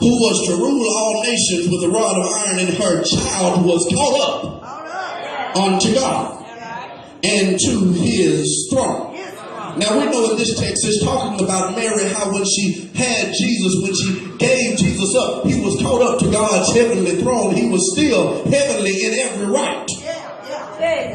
who was to rule all nations with a rod of iron, and her child was caught up unto God and to his throne. Now we know in this text it's talking about Mary, how when she had Jesus, when she gave Jesus up, he was caught up to God's heavenly throne. He was still heavenly in every right.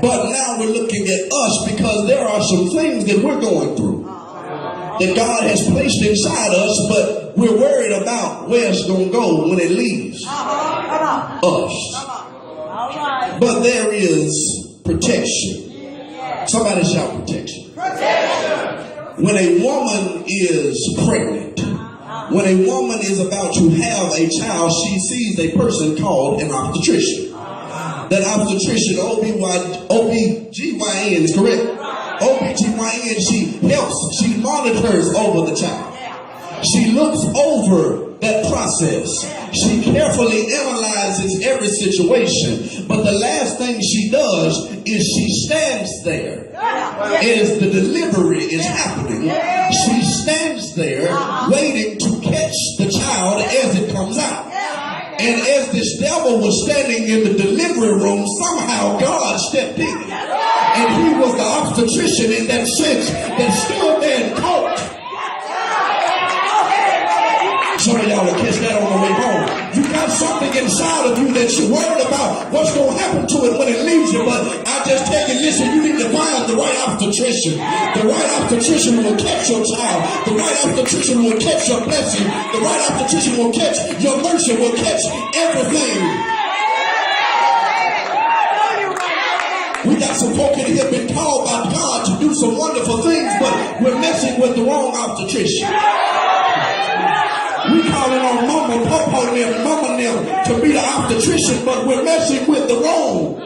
But now we're looking at us, because there are some things that we're going through that God has placed inside us, but we're worried about where it's going to go when it leaves us. But there is protection. Somebody shout protection. When a woman is pregnant, when a woman is about to have a child, she sees a person called an obstetrician. That obstetrician, OBGYN is correct. OBGYN, she helps, she monitors over the child. She looks over that process. She carefully analyzes every situation. But the last thing she does is she stands there as the delivery is happening. She stands there waiting to catch the child as it comes out. And as this devil was standing in the delivery room, somehow God stepped in. And he was the obstetrician in that sense that stood there and caught. Some of y'all will catch that on the way home. You got something inside of you that you're worried about what's going to happen to it when it leaves you. But I just tell you, listen, you need to find the right obstetrician. The right obstetrician will catch your child. The right obstetrician will catch your blessing. The right obstetrician will catch your mercy, will catch everything. We got some folk in here been called by God to do some wonderful things, but we're messing with the wrong obstetrician. We calling on mama, papa, and mama them to be the obstetrician, but we're messing with the wrong.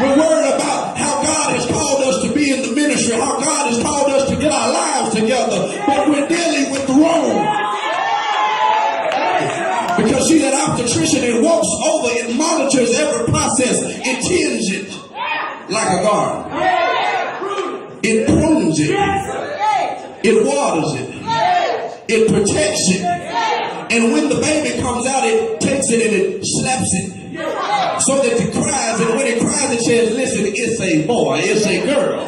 We're worried about how God has called us to be in the ministry, how God has called us to get our lives together, but we're dealing with the wrong. Because see, that obstetrician, it walks over, it monitors every process, it tends it like a garden. It prunes it, it waters it, it protects it. And when the baby comes out, it takes it and it slaps it so that it cries. And when it cries, it says, listen, it's a boy, it's a girl.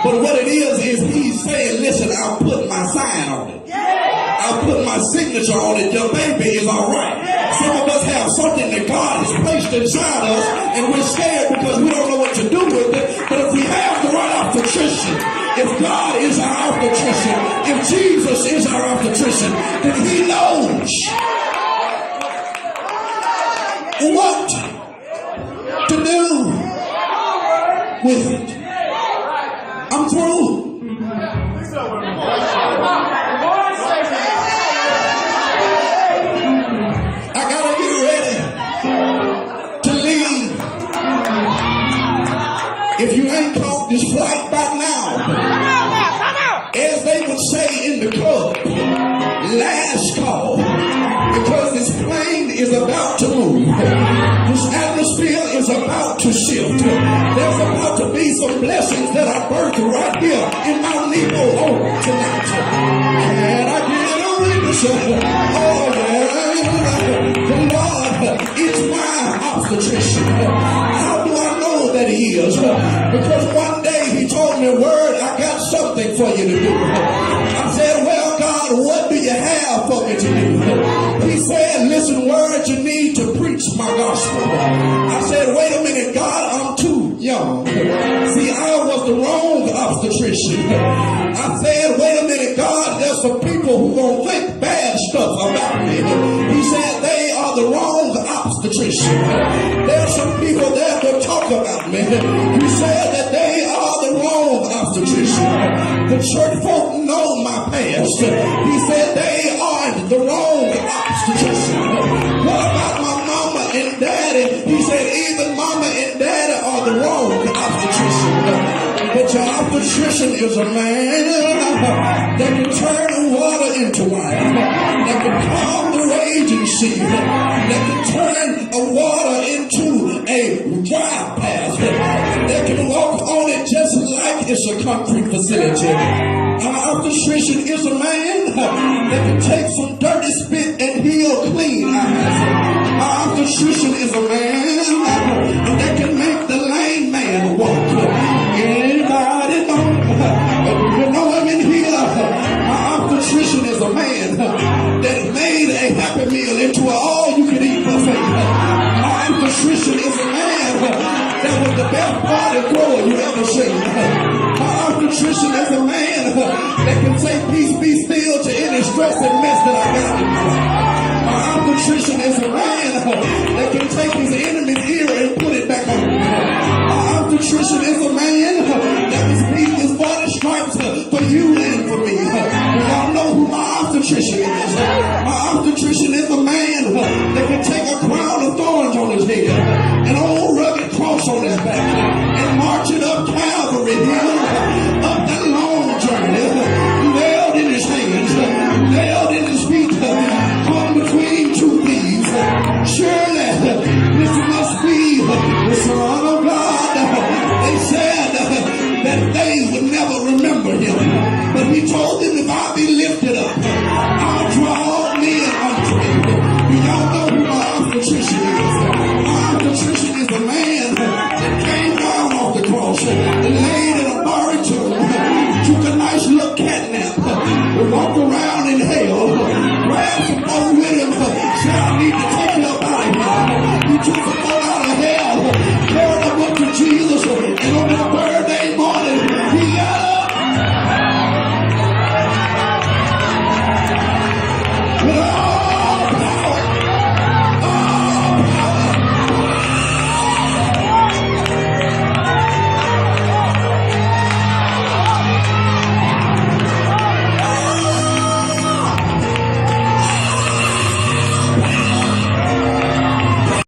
But what it is he's saying, listen, I'll put my sign on it. I'll put my signature on it. Your baby is all right. Some of us have something that God has placed inside us, and we're scared because we don't know what to do with it. But if we have the right obstetrician, if God is our obstetrician, if Jesus is our obstetrician, then he knows what to do with it. I'm through. I gotta get ready to leave. If you ain't caught this flight by now, as they would say in the club, last call, because this plane is about to move. This atmosphere is about to shift. There's about to be some blessings that are birthed right here in Mount Nebo tonight. Can I get a witness? Oh yeah, the Lord is my obstetrician. How do I know that he is? Because one day he told me, Word, I got something for you to do. I said, well, God, what do you have for me to do? He said, listen, Word, you need to preach my gospel. I said, wait a minute, God, I'm too young. See, I was the wrong obstetrician. I said, wait a minute, God, there's some people who gonna think bad stuff about me. He said, they are the wrong obstetrician. There's some people that will talk about me. He said that they are the wrong obstetrician. The church folk know my past. He said they aren't the wrong obstetrician. What about my mama and daddy? He said even mama and daddy are the wrong obstetrician. But your obstetrician is a man that can turn water into wine, that can calm the raging sea, that can turn a water into a dry path, that can walk on it just like it's a concrete facility. Our obstetrician is a man that can take some dirty dirty, spit, and heel clean eyes. My obstetrician is a man that can make the lame man walk. Anybody know? You know him in here. My obstetrician is a man that made a Happy Meal into an all-you-can-eat buffet. My obstetrician is a man that was the best party grower you ever seen. My obstetrician is a man that can say peace be still to any stress and mess that I got in my life. My obstetrician is a man that can take his enemy's ear and put it back on. My obstetrician is a man that received his 40 stripes for you and for me. Y'all know who my obstetrician is. My obstetrician is a man that can take a crown of thorns on his head, an old rugged cross on his back, and march it up Calvary Hill, up that long journey, nailed in his hands, nailed in his feet, hung between two thieves. Surely this must be the Son of God. They said that they would never remember him, but he told them, if I be lifted up, I'll draw all men unto me. You all know who my obstetrician is.